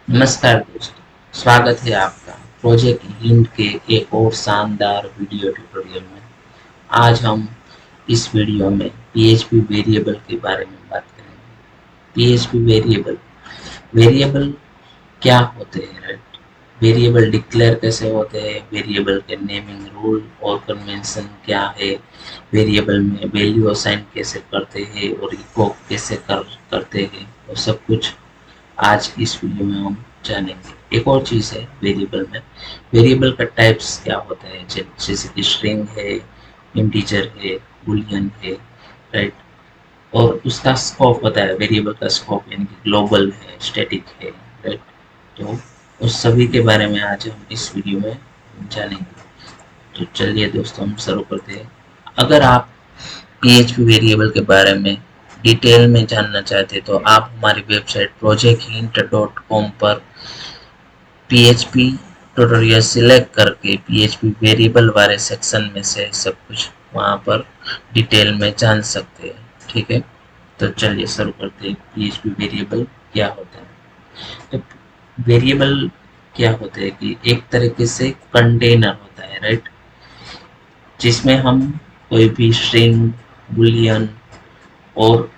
नमस्कार दोस्तों, स्वागत है आपका प्रोजेक्ट हिंट के एक और शानदार वीडियो ट्यूटोरियल में। आज हम इस वीडियो में पीएचपी वेरिएबल के बारे में बात करेंगे। पीएचपी वेरिएबल वेरिएबल क्या होते हैं, राइट? वेरिएबल डिक्लेयर कैसे होते हैं, वेरिएबल के नेमिंग रूल और कन्वेंशन क्या है, वेरिएबल में वैल्यू असाइन कैसे करते हैं और इको कैसे करते हैं, वो सब कुछ आज इस वीडियो में हम जानेंगे। एक और चीज़ है वेरिएबल में, वेरिएबल का टाइप्स क्या होता है, जैसे कि स्ट्रिंग है, इंटीजर है, बुलियन है, राइट? और उसका स्कोप होता है, वेरिएबल का स्कोप यानी कि ग्लोबल है, स्टैटिक है, राइट? तो उस सभी के बारे में आज हम इस वीडियो में जानेंगे। तो चलिए दोस्तों, हम शुरू करते हैं। अगर आप पीएचपी वेरिएबल के बारे में डिटेल में जानना चाहते हैं तो आप हमारी वेबसाइट projecthint.com पर पीएचपी ट्यूटोरियल सिलेक्ट करके पीएचपी वेरिएबल वाले सेक्शन में से सब कुछ वहाँ पर डिटेल में जान सकते हैं। ठीक है, तो चलिए शुरू करते हैं। पीएचपी वेरिएबल क्या होता है? तो वेरिएबल क्या होता है कि एक तरीके से कंटेनर होता है, राइट? जिसमें हम कोई भी स्ट्रिंग, बुलियन और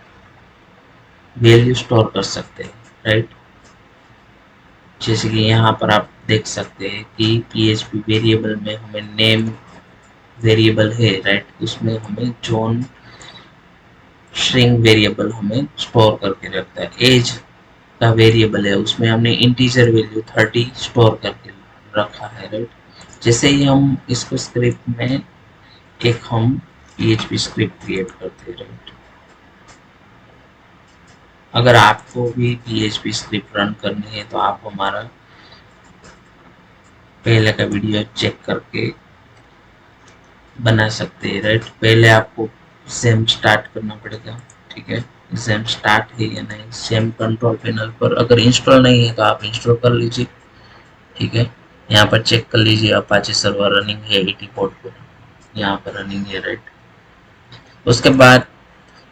वैल्यू स्टोर कर सकते हैं, राइट? जैसे कि यहाँ पर आप देख सकते हैं कि पीएचपी वेरिएबल में हमें नेम वेरिएबल है, राइट? उसमें हमें जॉन स्ट्रिंग वेरिएबल हमें स्टोर करके रखता है। एज का वेरिएबल है, उसमें हमने इंटीजर वैल्यू 30 स्टोर करके रखा है, राइट? जैसे ही हम इसको स्क्रिप्ट में एक हम पीएचपी स्क्रिप्ट क्रिएट करते हैं, राइट? अगर आपको भी पीएचपी स्क्रिप्ट रन करनी है तो आप हमारा पहले का वीडियो चेक करके बना सकते हैं, राइट? पहले आपको सेम स्टार्ट करना पड़ेगा, ठीक है? सेम स्टार्ट है या नहीं, सेम कंट्रोल पैनल पर अगर इंस्टॉल नहीं है तो आप इंस्टॉल कर लीजिए, ठीक है? यहाँ पर चेक कर लीजिए अपाचे सर्वर रनिंग है 80 पोर्ट पर, यहाँ पर रनिंग है, राइट? उसके बाद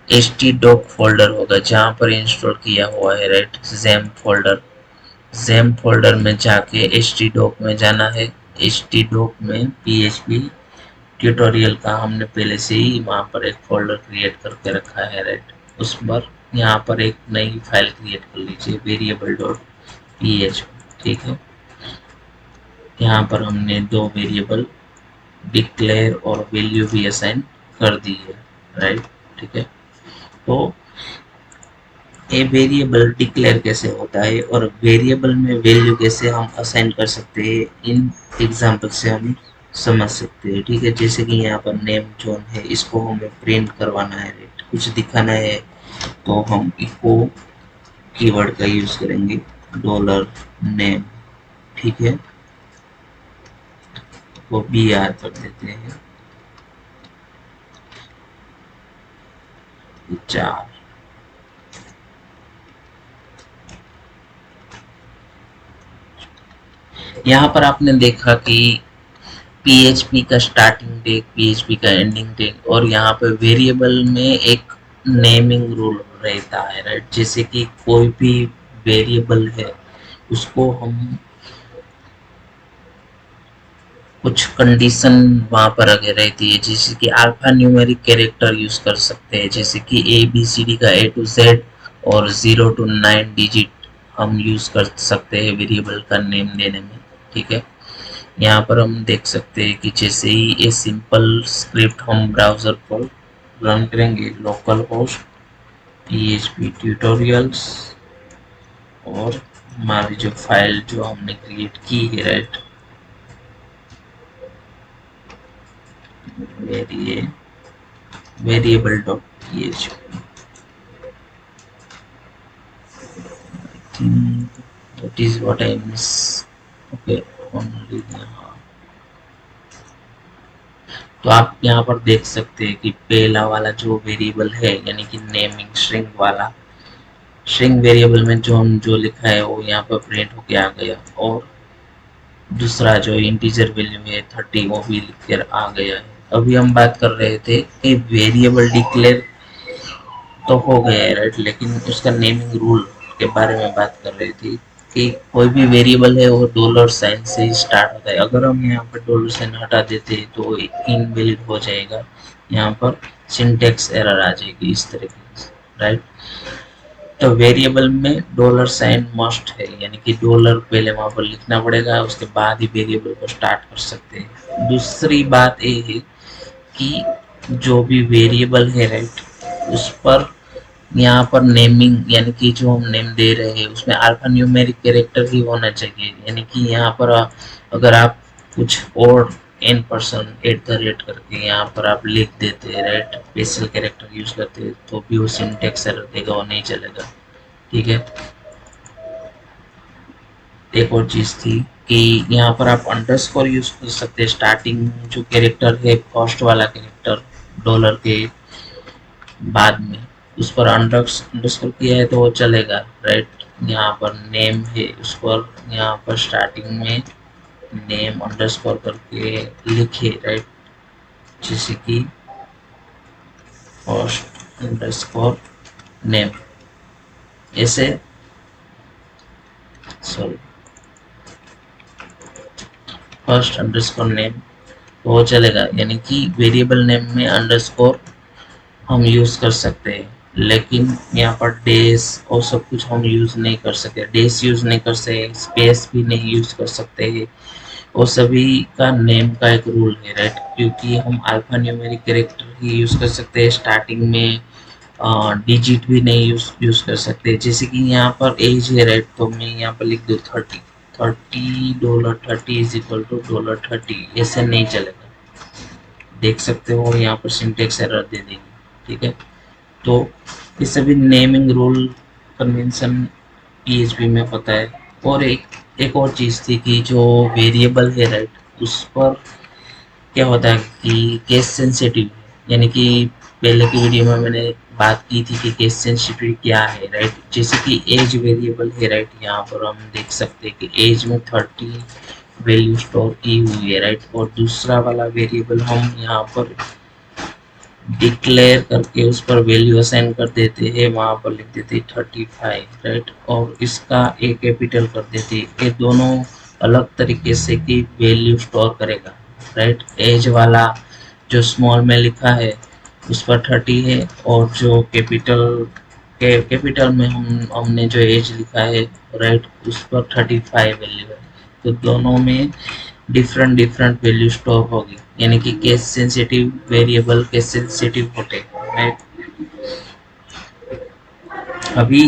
htdoc फोल्डर होगा जहाँ पर इंस्टॉल किया हुआ है, राइट? जेम फोल्डर में जाके htdoc में जाना है। htdoc में php ट्यूटोरियल का हमने पहले से ही वहाँ पर एक फोल्डर क्रिएट करके रखा है, राइट? उस पर यहाँ पर एक नई फाइल क्रिएट कर लीजिए वेरिएबल डॉट php, ठीक है? यहाँ पर हमने दो वेरिएबल डिक्लेयर और वैल्यू भी असाइन कर दी है, राइट? ठीक है, तो ये वेरिएबल डिक्लेयर कैसे होता है और वेरिएबल में वैल्यू कैसे हम असाइन कर सकते हैं, इन एग्जांपल से हम समझ सकते हैं, ठीक है? जैसे कि यहाँ पर नेम जोन है, इसको हमें प्रिंट करवाना है, राइट? कुछ दिखाना है तो हम इको कीवर्ड का यूज करेंगे, डॉलर नेम, ठीक है? वो बी आर कर देते हैं 4। यहाँ पर आपने देखा कि पीएचपी का स्टार्टिंग टैग, पीएचपी का एंडिंग टैग और यहाँ पे वेरिएबल में एक नेमिंग रूल रहता है, राइट? जैसे कि कोई भी वेरिएबल है उसको हम कुछ कंडीशन वहाँ पर आगे रहती है, जैसे कि अल्फा न्यूमेरिक कैरेक्टर यूज कर सकते हैं, जैसे कि ए बी सी डी का ए टू जेड और 0 to 9 डिजिट हम यूज कर सकते हैं वेरिएबल का नेम देने में, ठीक है? यहाँ पर हम देख सकते हैं कि जैसे ही ये सिंपल स्क्रिप्ट हम ब्राउज़र पर रन करेंगे, लोकल होस्ट php ट्यूटोरियल्स और हमारी जो फाइल जो हमने क्रिएट की है, right? Variable dot php, that is what I miss. Okay, only यहाँ। तो आप यहाँ पर देख सकते हैं कि पहला वाला जो वेरिएबल है यानी कि नेमिंग स्ट्रिंग वाला, स्ट्रिंग वेरिएबल में जो लिखा है वो यहाँ पर प्रिंट होके आ गया और दूसरा जो इंटीजर वैल्यू है 30 वो भी लिख कर आ गया है। अभी हम बात कर रहे थे कि वेरिएबल डिक्लेयर तो हो गया है, राइट? लेकिन उसका नेमिंग रूल के बारे में बात कर रही थी। कि कोई भी वेरिएबल है वो डॉलर साइन से ही स्टार्ट होता है। अगर हम यहाँ पर डॉलर साइन हटा देते हैं तो इनवैलिड हो जाएगा, यहाँ पर सिंटेक्स एरर आ जाएगी इस तरीके से, राइट। तो वेरिएबल में डॉलर साइन मस्ट है, यानी कि डॉलर पहले वहां पर लिखना पड़ेगा, उसके बाद ही वेरिएबल को स्टार्ट कर सकते हैं। दूसरी बात ये है कि जो भी वेरिएबल है, राइट, उस पर यहाँ पर नेमिंग, यानी कि जो हम नेम दे रहे हैं उसमें अल्फा न्यूमेरिक कैरेक्टर ही होना चाहिए। यानी कि यहाँ पर अगर आप कुछ और n% एट द रेट करके यहाँ पर आप लिख देते हैं, राइट, स्पेशल कैरेक्टर यूज करते हैं, तो भी वो सिंटेक्स एरर देगा, वो नहीं चलेगा, ठीक है। एक और चीज थी कि यहाँ पर आप अंडरस्कोर यूज कर सकते हैं। स्टार्टिंग जो कैरेक्टर है, फर्स्ट वाला कैरेक्टर डॉलर के बाद में, उस पर अंडरस्कोर किया है तो वो चलेगा, राइट। यहाँ पर नेम है, उस पर यहाँ पर स्टार्टिंग में नेम अंडरस्कोर करके लिखे, राइट, जैसे कि फर्स्ट अंडरस्कोर नेम, ऐसे, सॉरी, फर्स्ट अंडरस्कोर नेम, तो वो चलेगा। यानी कि वेरिएबल नेम में अंडरस्कोर हम यूज कर सकते हैं, लेकिन यहाँ पर डेस और सब कुछ हम यूज नहीं कर सकते। डेस यूज नहीं कर सकते, स्पेस भी नहीं यूज कर सकते हैं, और सभी का नेम का एक रूल है, राइट, क्योंकि हम अल्फा न्यूमेरिक कैरेक्टर ही यूज कर सकते हैं। स्टार्टिंग में डिजिट भी नहीं यूज कर सकते। जैसे कि यहाँ पर एज है, राइट, तो मैं यहाँ पर लिख दूँ 30, $30 इज इक्वल टू $30, ऐसे नहीं चलेगा। देख सकते हो यहाँ पर सिंटेक्स एरर दे देंगे, ठीक है। तो ये सभी नेमिंग रूल कन्वेंशन पीएचपी में पता है। और एक और चीज़ थी कि जो वेरिएबल है, राइट, उस पर क्या होता है कि केस सेंसिटिव, यानी कि पहले की वीडियो में मैंने बात की थी कि केस सेंसिटिव क्या है, राइट। जैसे कि एज वेरिएबल है, राइट, यहाँ पर हम देख सकते हैं कि एज में 30 वैल्यू स्टोर की हुई है, राइट, और दूसरा वाला वेरिएबल हम यहाँ पर डिक्लेयर करके उस पर वैल्यू असाइन कर देते हैं, वहां पर लिख देते हैं 35, राइट, और इसका ए कैपिटल कर देते हैं। ये दोनों अलग तरीके से की वैल्यू स्टोर करेगा, राइट। एज वाला जो स्मॉल में लिखा है उस पर 30 है, और जो कैपिटल में हमने जो एज लिखा है, राइट, उस पर 35 वैल्यू है। तो दोनों में डिफरेंट डिफरेंट वैल्यू स्टोर होगी, यानी कि case sensitive variable case sensitive होते हैं, राइट। अभी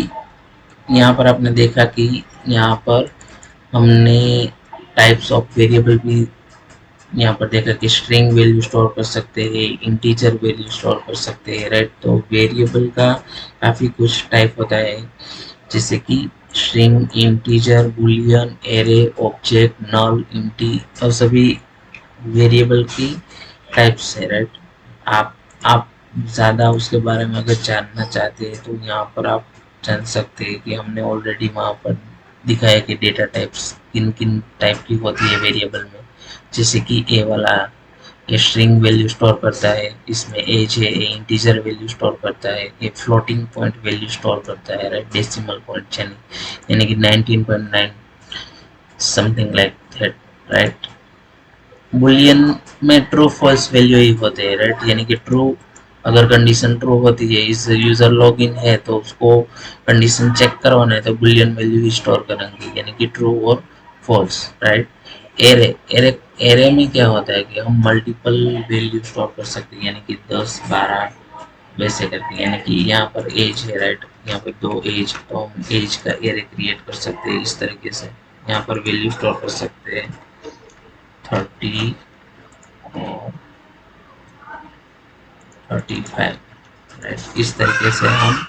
यहाँ पर आपने देखा कि यहाँ पर हमने टाइप्स ऑफ वेरिएबल भी यहाँ पर देखा कि स्ट्रिंग वैल्यू स्टोर कर सकते हैं, इंटीजर वैल्यू स्टोर कर सकते हैं, राइट। तो वेरिएबल का काफ़ी कुछ टाइप होता है, जैसे कि string, integer, boolean, array, object, null, int, और सभी वेरिएबल की टाइप्स है, राइट। आप ज़्यादा उसके बारे में अगर जानना चाहते हैं तो यहाँ पर आप जान सकते हैं कि हमने ऑलरेडी वहाँ पर दिखाया कि डेटा टाइप्स किन किन टाइप की होती है वेरिएबल में। जैसे कि ए वाला ये स्ट्रिंग वैल्यू स्टोर करता है, इसमें एज है, ये इंटीजर वैल्यू स्टोर करता है, ये फ्लोटिंग पॉइंट वैल्यू स्टोर करता है, राइट, डेसिमल पॉइंट यानी कि 19.9 something like that, right. Boolean में ट्रू फॉल्स वैल्यू ही होते हैं, राइट, यानी कि ट्रू, अगर कंडीशन ट्रू होती है, इस यूजर लॉगिन है तो उसको कंडीशन चेक करवाना है तो बुलियन वैल्यू ही स्टोर करेंगे, यानी कि ट्रू और false, right. Array array array में क्या होता है कि हम मल्टीपल वैल्यू स्टोर कर सकते हैं, यानी कि 10, 12 वैसे करके। यानी कि यहाँ पर एज है, राइट, यहाँ पर 2 एज, तो हम एज का एरे क्रिएट कर सकते हैं इस तरीके से। यहाँ पर वैल्यू स्टोर कर सकते हैं 30 और 35, राइट। इस तरीके से हम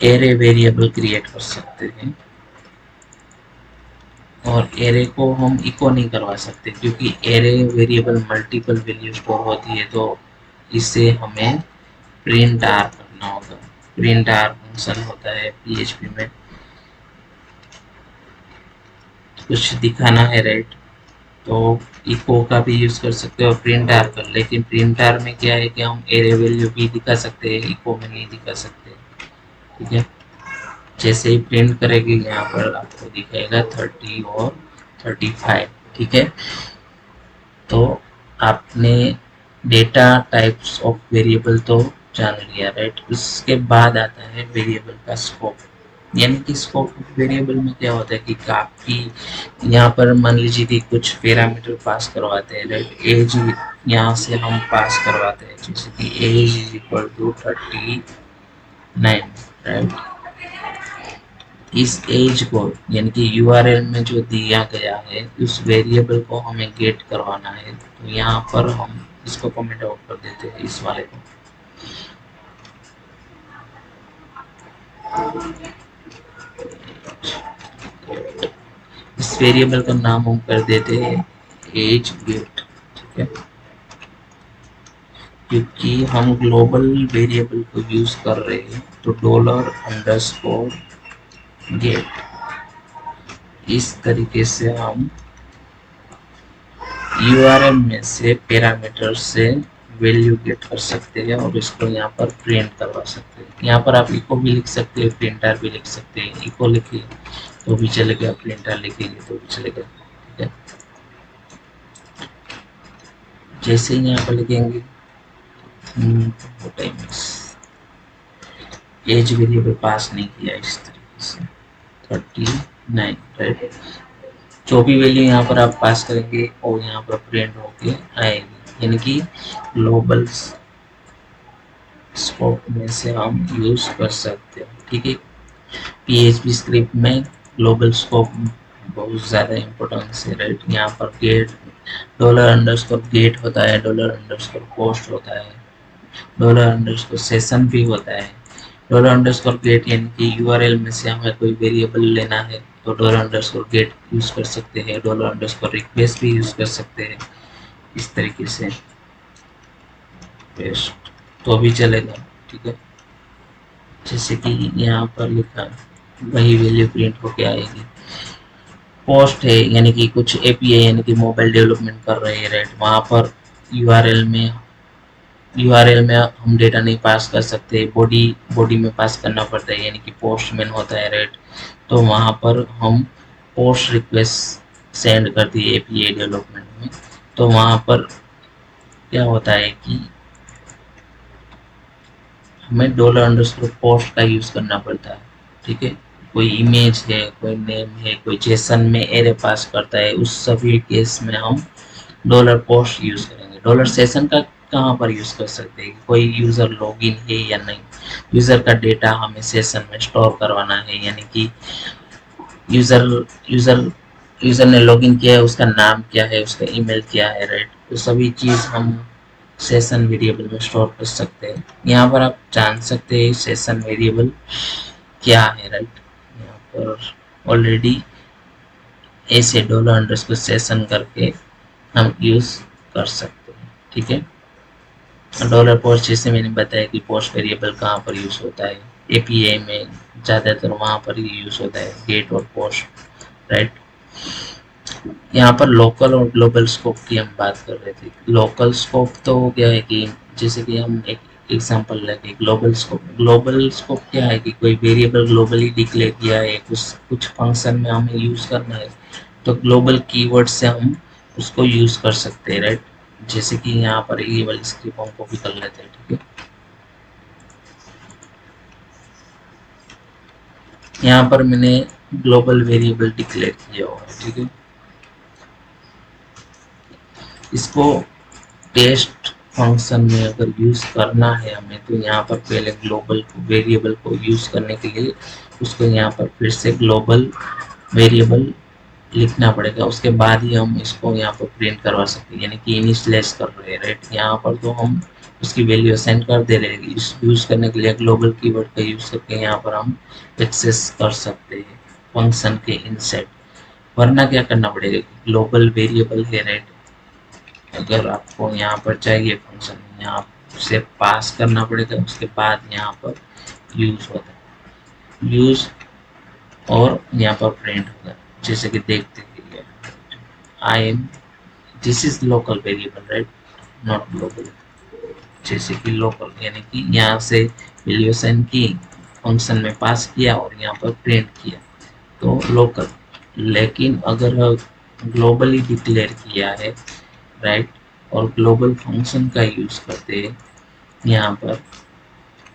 एरे वेरिएबल क्रिएट कर सकते हैं, और एरे को हम इको नहीं करवा सकते क्योंकि array variable multiple value store होती है, तो इसे हमें प्रिंट आर करना होगा। प्रिंट आर फंक्शन होता है पीएचपी में, कुछ दिखाना है, राइट, तो इको का भी यूज कर सकते हो, प्रिंट आर कर। लेकिन प्रिंट आर में क्या है कि हम एरे वैल्यू भी दिखा सकते हैं, इको में नहीं दिखा सकते, ठीक है। जैसे ही प्रिंट करेंगे यहाँ पर आपको दिखेगा 30 और 35। ठीक है, तो आपने डेटा टाइप्स ऑफ वेरिएबल तो जान लिया, राइट। उसके बाद आता है वेरिएबल का स्कोप। यानी कि स्कोप वेरिएबल में क्या होता है कि आपकी यहाँ पर मान लीजिए कि कुछ पैरामीटर पास करवाते हैं, राइट। एज यहाँ से हम पास करवाते हैं, जैसे कि age is equal to 39, right. इस एज को यानी कि यूआरएल में जो दिया गया है उस वेरिएबल को हमें गेट करवाना है, तो यहाँ पर हम इसको कमेंट आउट कर देते हैं, इस वाले को। इस वेरिएबल का नाम हम कर देते हैं एज गेट। ठीक है, क्योंकि हम ग्लोबल वेरिएबल को यूज कर रहे हैं, तो $_ गेट, इस तरीके से हम यूआरएल में से पैरामीटर से वैल्यू गेट कर सकते हैं और इसको यहाँ पर प्रिंट करवा सकते हैं। यहाँ पर आप इको भी लिख सकते हैं, प्रिंटर भी लिख सकते हैं। इको लिखिए तो भी चलेगा, प्रिंटर लिखेंगे तो भी चलेगा। ठीक है, जैसे ही यहाँ पर लिखेंगे एज वेरिएबल पास नहीं किया, इस तरीके से 39, राइट। जो भी वैल्यू यहाँ पर आप पास करेंगे और यहाँ पर प्रिंट होके आएगी, यानी कि ग्लोबल स्कोप में से हम यूज कर सकते हैं। ठीक है, पीएचपी स्क्रिप्ट में ग्लोबल स्कोप बहुत ज़्यादा इम्पोर्टेंस है, राइट। यहाँ पर गेट $_ होता है, $_ होता है, $_ भी होता है। $_ यानी कि यूआरएल में से हमें कोई वेरिएबल लेना है तो $_ यूज कर सकते हैं, $_ भी यूज कर सकते हैं, इस तरीके से पेस्ट तो भी चलेगा। ठीक है, जैसे कि यहाँ पर लिखा वही वैल्यू प्रिंट होके आएगी। पोस्ट है यानी कि कुछ एपीआई यानी कि मोबाइल डेवलपमेंट कर रहे हैं, राइट। वहाँ पर यूआरएल में हम डेटा नहीं पास कर सकते, बॉडी में पास करना पड़ता है, यानी कि पोस्टमैन होता है, राइट। तो वहाँ पर हम पोस्ट रिक्वेस्ट सेंड कर दिए एपीआई डेवलपमेंट में, तो वहाँ पर क्या होता है कि हमें $_ का यूज करना पड़ता है। ठीक है, कोई इमेज है, कोई नेम है, कोई जेसन में एरे पास करता है, उस सभी केस में हम $_ यूज करेंगे। $_ का कहाँ पर यूज कर सकते हैं, कोई यूजर लॉगिन है या नहीं, यूजर का डेटा हमें सेशन में स्टोर करवाना है, यानी कि यूजर यूजर यूजर ने लॉगिन किया है, उसका नाम क्या है, उसका ईमेल क्या है, राइट। तो सभी चीज हम सेशन वेरिएबल में स्टोर कर सकते हैं। यहाँ पर आप जान सकते हैं सेशन वेरिएबल क्या है, राइट। यहाँ पर ऑलरेडी ऐसे $_ सेशन करके हम यूज कर सकते हैं। ठीक है, $_ जैसे मैंने बताया कि पोस्ट वेरिएबल कहाँ पर यूज होता है, एपीआई में ज़्यादातर वहाँ पर ही यूज होता है, गेट और पोस्ट, राइट। यहाँ पर लोकल और ग्लोबल स्कोप की हम बात कर रहे थे। लोकल स्कोप तो हो गया है कि जैसे कि हम एक एग्जांपल लेके, ग्लोबल स्कोप क्या है कि कोई वेरिएबल ग्लोबली डिक्लेयर किया है, कुछ फंक्शन में हमें यूज करना है, तो ग्लोबल कीवर्ड से हम उसको यूज कर सकते हैं, राइट। जैसे कि यहाँ पर ये वाली स्क्रिप्ट हम कॉपी कर लेते हैं। ठीक है, यहाँ पर मैंने ग्लोबल वेरिएबल डिक्लेयर किया हुआ है। ठीक है, इसको टेस्ट फंक्शन में अगर यूज करना है हमें, तो यहाँ पर पहले ग्लोबल वेरिएबल को यूज करने के लिए उसको यहाँ पर फिर से ग्लोबल वेरिएबल लिखना पड़ेगा, उसके बाद ही हम इसको यहाँ पर प्रिंट करवा सकते हैं, यानी कि इनिशियलाइज कर रहे हैं, राइट। यहाँ पर तो हम उसकी वैल्यू असाइन कर दे रहे हैं, इस यूज करने के लिए ग्लोबल कीवर्ड का यूज करके यहाँ पर हम एक्सेस कर सकते हैं फंक्शन के इनसाइड। वरना क्या करना पड़ेगा, ग्लोबल वेरिएबल है, राइट। अगर आपको यहाँ पर चाहिए फंक्शन, यहाँ से पास करना पड़ेगा, उसके बाद यहाँ पर यूज होता है, यूज और यहाँ पर प्रिंट होगा, जैसे कि देखते हैं I am, this is local variable, right, not global. जैसे कि लोकल यानी कि यहाँ से वैल्यू साइन की फंक्शन में पास किया और यहाँ पर प्रिंट किया तो लोकल। लेकिन अगर ग्लोबली डिक्लेयर किया है, राइट, और ग्लोबल फंक्शन का यूज करते हैं यहाँ पर,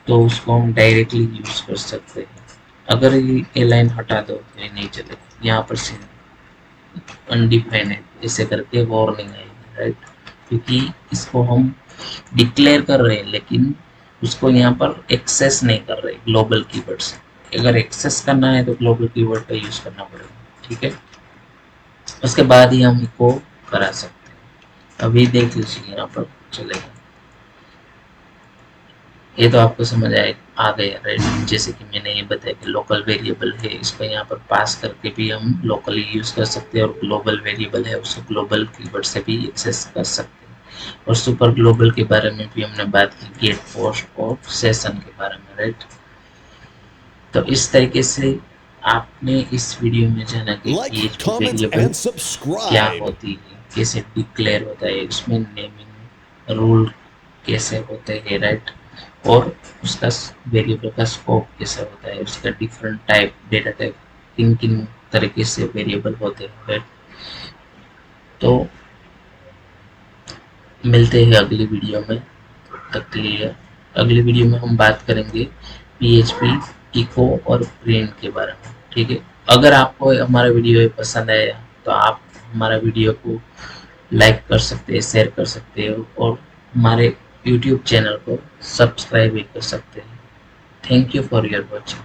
तो उसको हम डायरेक्टली यूज कर सकते हैं। अगर ये लाइन हटा दो तो ये नहीं चलेगा, यहाँ पर अनडिफाइंड ऐसे करके वार्निंग आएगी, राइट, क्योंकि इसको हम डिक्लेयर कर रहे हैं लेकिन उसको यहाँ पर एक्सेस नहीं कर रहे ग्लोबल कीवर्ड से। अगर एक्सेस करना है तो ग्लोबल कीवर्ड का यूज करना पड़ेगा, ठीक है। उसके बाद ही हम इसको करा सकते हैं। अभी देख लीजिए यहाँ पर चलेगा। ये तो आपको समझ आ गया, राइट। जैसे कि मैंने ये बताया कि लोकल वेरिएबल है, इसको यहाँ पर पास करके भी हम लोकली यूज कर सकते हैं, और ग्लोबल वेरिएबल है उसको ग्लोबल कीवर्ड से भी एक्सेस कर सकते हैं। और सुपर ग्लोबल के बारे में भी हमने बात की, गेट पोस्ट और सेशन के बारे में, राइट। तो इस तरीके से आपने इस वीडियो में जाना कि PHP वेरिएबल क्या होती है, कैसे डिक्लेयर होता है, उसमें नेमिंग रूल कैसे होते हैं, राइट, और उसका वेरिएबल का स्कोप कैसा होता है, उसका डिफरेंट टाइप, डेटा टाइप किन किन तरीके से वेरिएबल होते हैं, राइट। तो मिलते हैं अगली वीडियो में, तब के लिए अगली वीडियो में हम बात करेंगे PHP इको और प्रिंट के बारे में, ठीक है। अगर आपको हमारा वीडियो पसंद आया तो आप हमारा वीडियो को लाइक कर सकते हैं, शेयर कर सकते हो, और हमारे YouTube चैनल को सब्सक्राइब भी कर सकते हैं। Thank you for your watching.